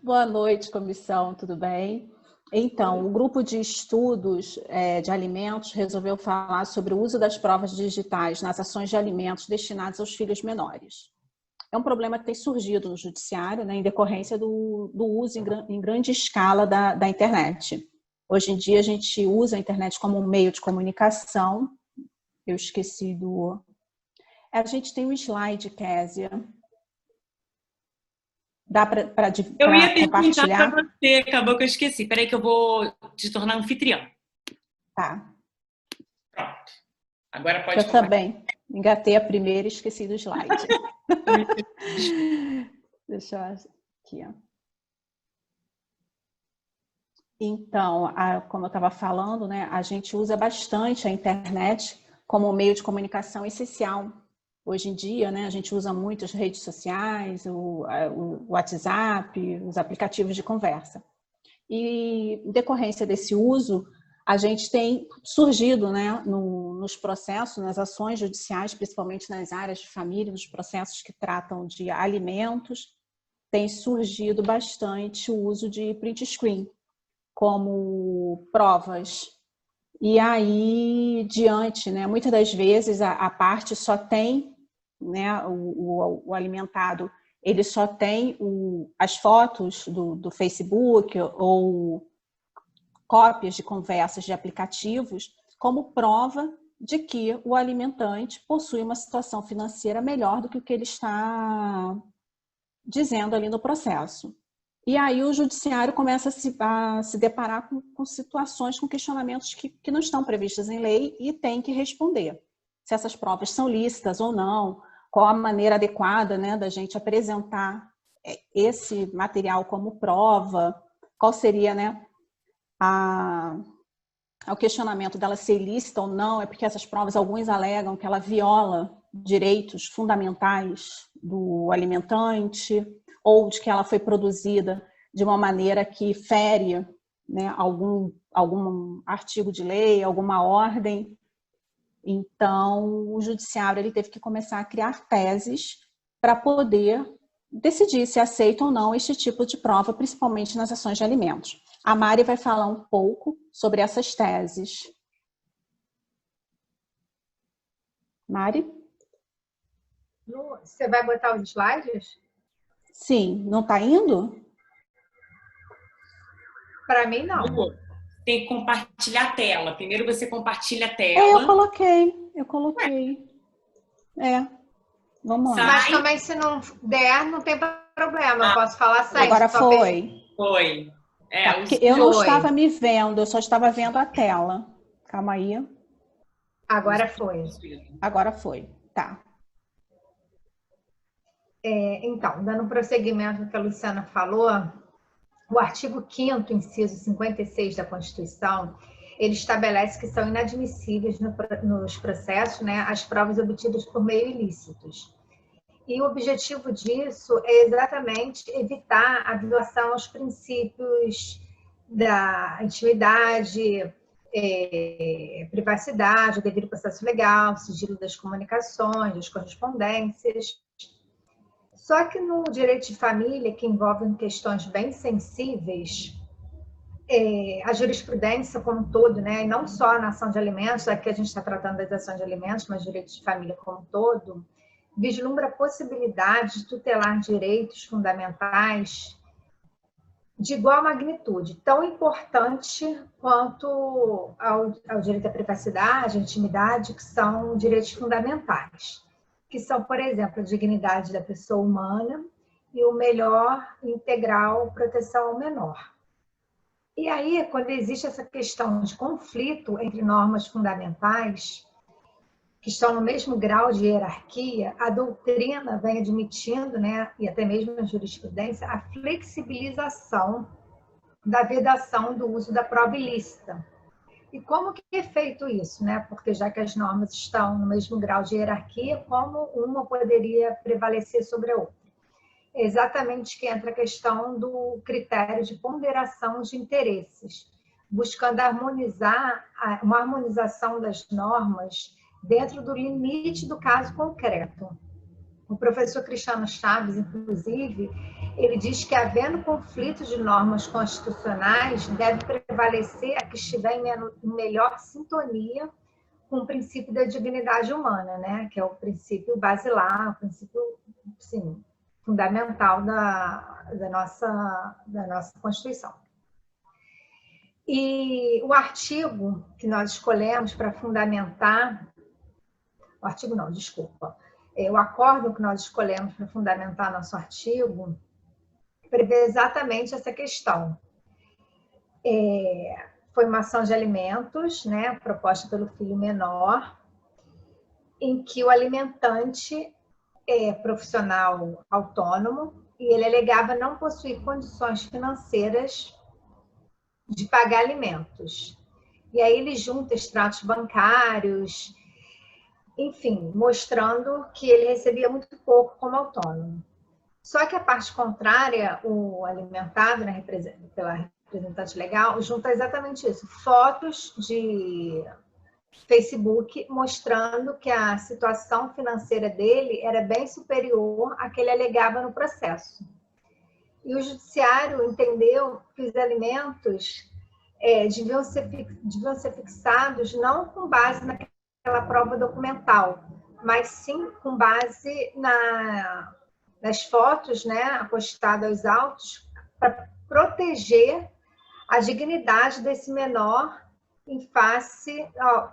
Boa noite, comissão, tudo bem? Então, o grupo de estudos de alimentos resolveu falar sobre o uso das provas digitais nas ações de alimentos destinados aos filhos menores. É um problema que tem surgido no judiciário, né, em decorrência do uso em grande escala da internet. Hoje em dia, a gente usa a internet como um meio de comunicação. Eu esqueci do... A gente tem um slide, Késia. Dá para Eu ia perguntar compartilhar? para você, acabou que eu esqueci. Peraí que eu vou te tornar anfitriã. Tá. Pronto. Agora pode Eu também engatei a primeira e esqueci do slide. Deixa eu aqui, ó. Então, como eu estava falando, né, a gente usa bastante a internet como meio de comunicação essencial. Hoje em dia, né, a gente usa muito as redes sociais, o WhatsApp, os aplicativos de conversa. E, em decorrência desse uso, a gente tem surgido, né, nos processos, nas ações judiciais, principalmente nas áreas de família, nos processos que tratam de alimentos, tem surgido bastante o uso de print screen como provas. E aí, né, muitas das vezes a parte só tem, né, o alimentado, ele só tem as fotos do Facebook ou cópias de conversas de aplicativos como prova de que o alimentante possui uma situação financeira melhor do que o que ele está dizendo ali no processo. E aí o judiciário começa a se deparar com situações, com questionamentos que não estão previstos em lei e tem que responder. Se essas provas são lícitas ou não, qual a maneira adequada, né, da gente apresentar esse material como prova, qual seria, né, o questionamento dela ser ilícita ou não, é porque essas provas, alguns alegam que ela viola direitos fundamentais do alimentante, ou de que ela foi produzida de uma maneira que fere, né, algum artigo de lei, alguma ordem. Então, o judiciário ele teve que começar a criar teses para poder decidir se aceita ou não este tipo de prova, principalmente nas ações de alimentos. A Mari vai falar um pouco sobre essas teses. Mari? Você vai botar os slides? Sim, não está indo? Para mim, não. Tem que compartilhar a tela. Primeiro você compartilha a tela. Eu coloquei. Vamos lá. Mas também, se não der, não tem problema. Eu posso falar sem. Agora foi. Foi. Porque eu não estava me vendo, eu só estava vendo a tela. Calma aí. Agora foi. Agora foi. Tá. Então, dando prosseguimento ao que a Luciana falou, o artigo 5º, inciso 56 da Constituição, ele estabelece que são inadmissíveis nos processos, né, as provas obtidas por meio ilícitos. E o objetivo disso é exatamente evitar a violação aos princípios da intimidade, privacidade, o devido processo legal, sigilo das comunicações, das correspondências. Só que no direito de família, que envolve questões bem sensíveis, a jurisprudência como um todo, né, e não só na ação de alimentos, aqui a gente está tratando das ações de alimentos, mas direito de família como um todo, vislumbra a possibilidade de tutelar direitos fundamentais de igual magnitude, tão importante quanto ao direito à privacidade, à intimidade, que são direitos fundamentais, que são, por exemplo, a dignidade da pessoa humana e o melhor integral proteção ao menor. E aí, quando existe essa questão de conflito entre normas fundamentais, que estão no mesmo grau de hierarquia, a doutrina vem admitindo, né, e até mesmo a jurisprudência, a flexibilização da vedação do uso da prova ilícita. E como que é feito isso, né? Porque já que as normas estão no mesmo grau de hierarquia, como uma poderia prevalecer sobre a outra? É exatamente que entra a questão do critério de ponderação de interesses, buscando harmonizar, uma harmonização das normas dentro do limite do caso concreto. O professor Cristiano Chaves, inclusive, ele diz que, havendo conflito de normas constitucionais, deve prevalecer a que estiver em melhor sintonia com o princípio da dignidade humana, né? Que é o princípio basilar, o princípio, sim, fundamental da nossa Constituição. E o artigo que nós escolhemos para fundamentar, o artigo não, desculpa, o acórdão que nós escolhemos para fundamentar nosso artigo prevê exatamente essa questão. Foi uma ação de alimentos, né, proposta pelo filho menor, em que o alimentante é profissional autônomo e ele alegava não possuir condições financeiras de pagar alimentos. E aí ele junta extratos bancários, enfim, mostrando que ele recebia muito pouco como autônomo. Só que a parte contrária, o alimentado, né, pela representante legal, junta exatamente isso. Fotos de Facebook mostrando que a situação financeira dele era bem superior à que ele alegava no processo. E o judiciário entendeu que os alimentos deviam ser fixados não com base naquela prova documental, mas sim com base nas fotos, né, postadas aos autos, para proteger a dignidade desse menor em face,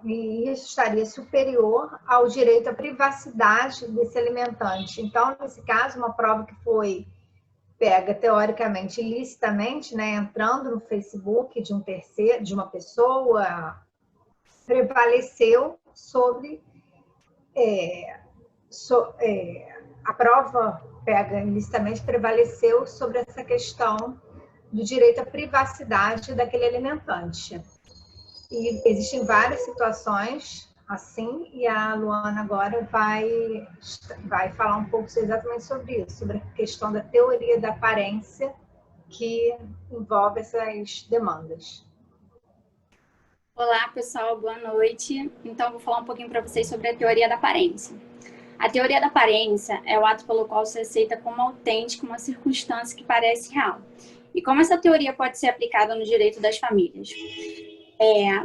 e isso estaria superior ao direito à privacidade desse alimentante. Então, nesse caso, uma prova que foi pega teoricamente, ilicitamente, né, entrando no Facebook de um terceiro, de uma pessoa, prevaleceu sobre a prova pega ilicitamente prevaleceu sobre essa questão do direito à privacidade daquele alimentante. E existem várias situações assim, e a Luana agora vai falar um pouco exatamente sobre isso, sobre a questão da teoria da aparência que envolve essas demandas. Olá, pessoal, boa noite. Então, vou falar um pouquinho para vocês sobre a teoria da aparência. A teoria da aparência é o ato pelo qual se aceita como autêntico uma circunstância que parece real. E como essa teoria pode ser aplicada no direito das famílias?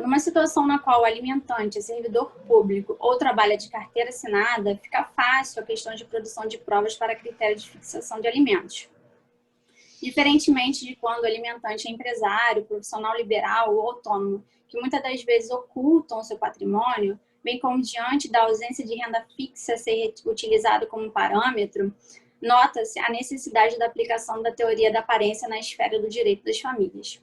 Numa situação na qual o alimentante é servidor público ou trabalha de carteira assinada, fica fácil a questão de produção de provas para critério de fixação de alimentos. Diferentemente de quando o alimentante é empresário, profissional liberal ou autônomo, que muitas das vezes ocultam o seu patrimônio, bem como diante da ausência de renda fixa a ser utilizado como parâmetro, nota-se a necessidade da aplicação da teoria da aparência na esfera do direito das famílias.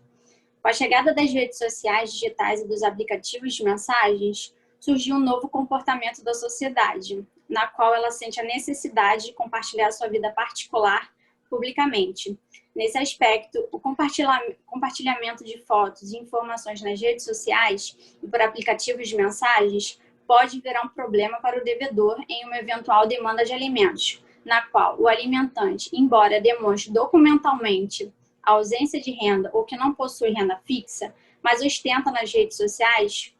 Com a chegada das redes sociais digitais e dos aplicativos de mensagens, surgiu um novo comportamento da sociedade, na qual ela sente a necessidade de compartilhar sua vida particular publicamente. Nesse aspecto, o compartilhamento de fotos e informações nas redes sociais e por aplicativos de mensagens pode virar um problema para o devedor em uma eventual demanda de alimentos, na qual o alimentante, embora demonstre documentalmente a ausência de renda ou que não possui renda fixa, mas ostenta nas redes sociais,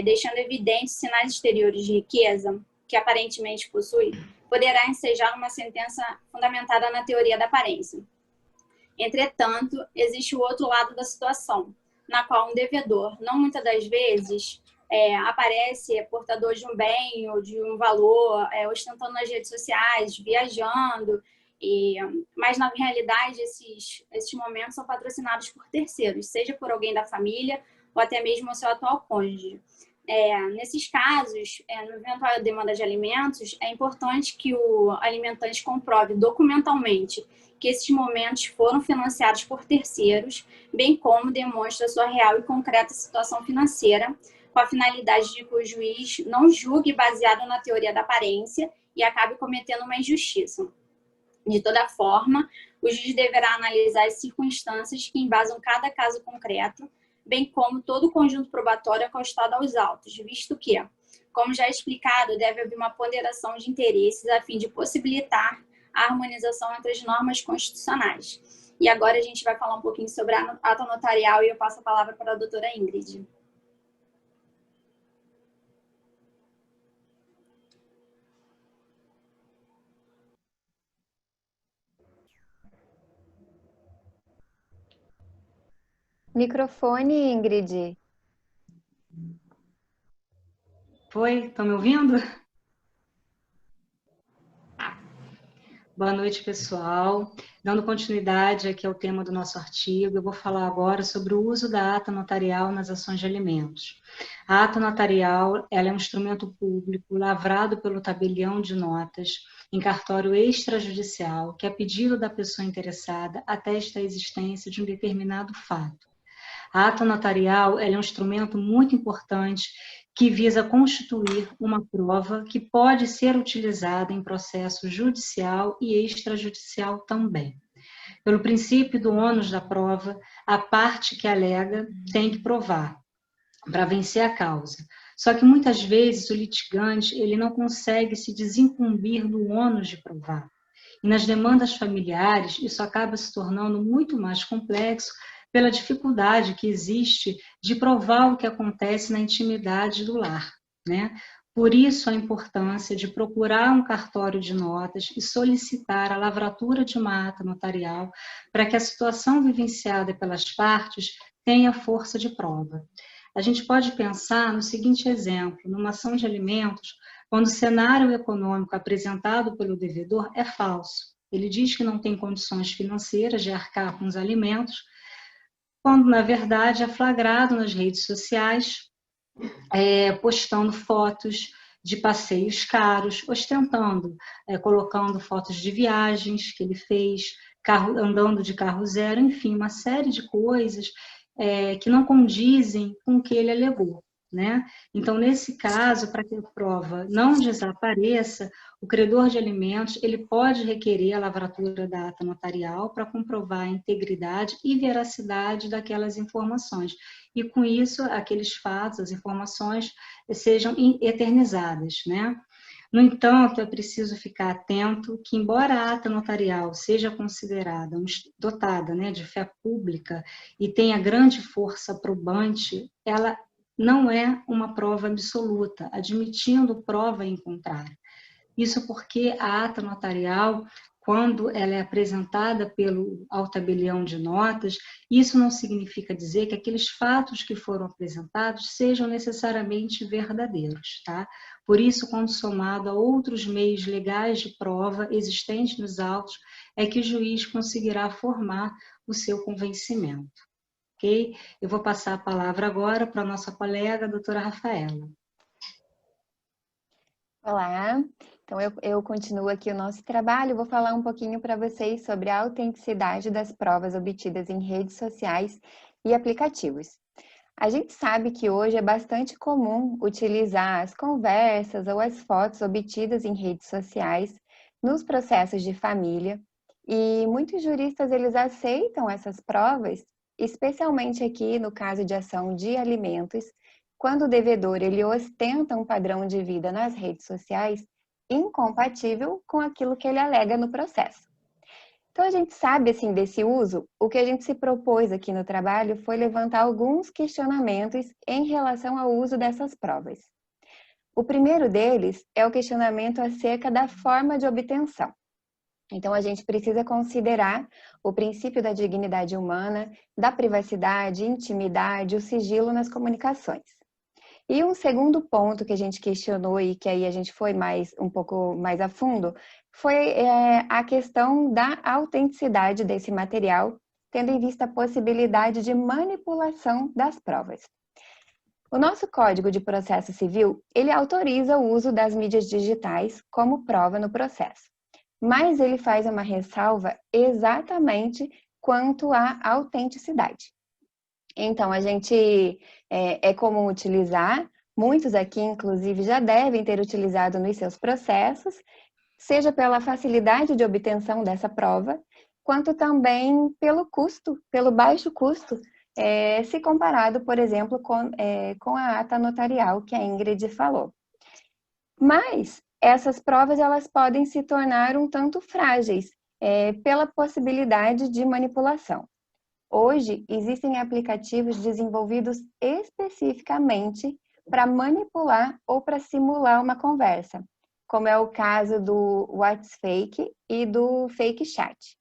deixando evidentes sinais exteriores de riqueza que aparentemente possui, poderá ensejar uma sentença fundamentada na teoria da aparência. Entretanto, existe o outro lado da situação, na qual um devedor, não muitas das vezes, aparece portador de um bem ou de um valor, ostentando nas redes sociais, viajando, mas na realidade esses momentos são patrocinados por terceiros, seja por alguém da família ou até mesmo o seu atual cônjuge. Nesses casos, no eventual demanda de alimentos, é importante que o alimentante comprove documentalmente que esses momentos foram financiados por terceiros, bem como demonstra sua real e concreta situação financeira, com a finalidade de que o juiz não julgue baseado na teoria da aparência e acabe cometendo uma injustiça. De toda forma, o juiz deverá analisar as circunstâncias que embasam cada caso concreto, bem como todo o conjunto probatório acostado aos autos, visto que, como já explicado, deve haver uma ponderação de interesses a fim de possibilitar a harmonização entre as normas constitucionais. E agora a gente vai falar um pouquinho sobre a ata notarial e eu passo a palavra para a doutora Ingrid. Microfone, Ingrid. Foi? Estão me ouvindo? Boa noite, pessoal. Dando continuidade aqui ao tema do nosso artigo, eu vou falar agora sobre o uso da ata notarial nas ações de alimentos. A ata notarial, ela é um instrumento público lavrado pelo tabelião de notas em cartório extrajudicial, que, a pedido da pessoa interessada, atesta a existência de um determinado fato. A ata notarial ela é um instrumento muito importante que visa constituir uma prova que pode ser utilizada em processo judicial e extrajudicial também. Pelo princípio do ônus da prova, a parte que alega tem que provar para vencer a causa. Só que muitas vezes o litigante ele não consegue se desincumbir do ônus de provar. E nas demandas familiares, isso acaba se tornando muito mais complexo pela dificuldade que existe de provar o que acontece na intimidade do lar, né? Por isso a importância de procurar um cartório de notas e solicitar a lavratura de uma ata notarial para que a situação vivenciada pelas partes tenha força de prova. A gente pode pensar no seguinte exemplo, numa ação de alimentos, quando o cenário econômico apresentado pelo devedor é falso. Ele diz que não tem condições financeiras de arcar com os alimentos, quando, na verdade, é flagrado nas redes sociais, postando fotos de passeios caros, ostentando, colocando fotos de viagens que ele fez, andando de carro zero, enfim, uma série de coisas que não condizem com o que ele alegou, né? Então, nesse caso, para que a prova não desapareça, o credor de alimentos ele pode requerer a lavratura da ata notarial para comprovar a integridade e veracidade daquelas informações. E, com isso, aqueles fatos, as informações, sejam eternizadas, né? No entanto, é preciso ficar atento que, embora a ata notarial seja considerada dotada, né, de fé pública e tenha grande força probante, ela não é uma prova absoluta, admitindo prova em contrário. Isso porque a ata notarial, quando ela é apresentada ao tabelião de notas, isso não significa dizer que aqueles fatos que foram apresentados sejam necessariamente verdadeiros, tá? Por isso, quando somado a outros meios legais de prova existentes nos autos, é que o juiz conseguirá formar o seu convencimento. Ok? Eu vou passar a palavra agora para a nossa colega, a doutora Rafaela. Olá, então eu continuo aqui o nosso trabalho, vou falar um pouquinho para vocês sobre a autenticidade das provas obtidas em redes sociais e aplicativos. A gente sabe que hoje é bastante comum utilizar as conversas ou as fotos obtidas em redes sociais nos processos de família e muitos juristas eles aceitam essas provas, especialmente aqui no caso de ação de alimentos, quando o devedor ele ostenta um padrão de vida nas redes sociais incompatível com aquilo que ele alega no processo. Então, a gente sabe, assim, desse uso, o que a gente se propôs aqui no trabalho foi levantar alguns questionamentos em relação ao uso dessas provas. O primeiro deles é o questionamento acerca da forma de obtenção. Então, a gente precisa considerar o princípio da dignidade humana, da privacidade, intimidade, o sigilo nas comunicações. E um segundo ponto que a gente questionou e que aí a gente foi um pouco mais a fundo, foi a questão da autenticidade desse material, tendo em vista a possibilidade de manipulação das provas. O nosso Código de Processo Civil, ele autoriza o uso das mídias digitais como prova no processo, mas ele faz uma ressalva exatamente quanto à autenticidade. Então, a gente é comum utilizar, muitos aqui, inclusive, já devem ter utilizado nos seus processos, seja pela facilidade de obtenção dessa prova, quanto também pelo custo, pelo baixo custo, se comparado, por exemplo, com a ata notarial que a Ingrid falou. Mas essas provas elas podem se tornar um tanto frágeis pela possibilidade de manipulação. Hoje, existem aplicativos desenvolvidos especificamente para manipular ou para simular uma conversa, como é o caso do WhatsApp e do Fake Chat.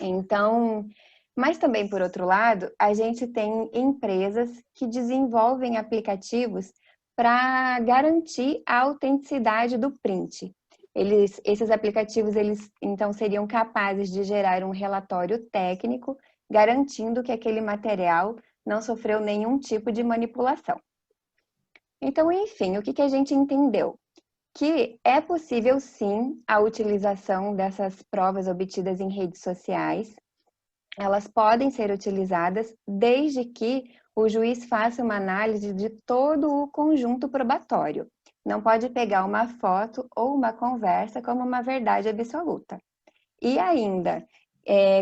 Então, Mas também, por outro lado, a gente tem empresas que desenvolvem aplicativos para garantir a autenticidade do print. Esses aplicativos, então seriam capazes de gerar um relatório técnico, garantindo que aquele material não sofreu nenhum tipo de manipulação. Então, enfim, o que a gente entendeu? Que é possível, sim, a utilização dessas provas obtidas em redes sociais. Elas podem ser utilizadas desde que o juiz faça uma análise de todo o conjunto probatório. Não pode pegar uma foto ou uma conversa como uma verdade absoluta. E ainda,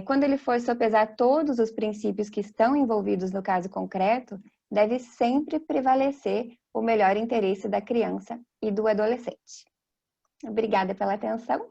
quando ele for sopesar todos os princípios que estão envolvidos no caso concreto, deve sempre prevalecer o melhor interesse da criança e do adolescente. Obrigada pela atenção.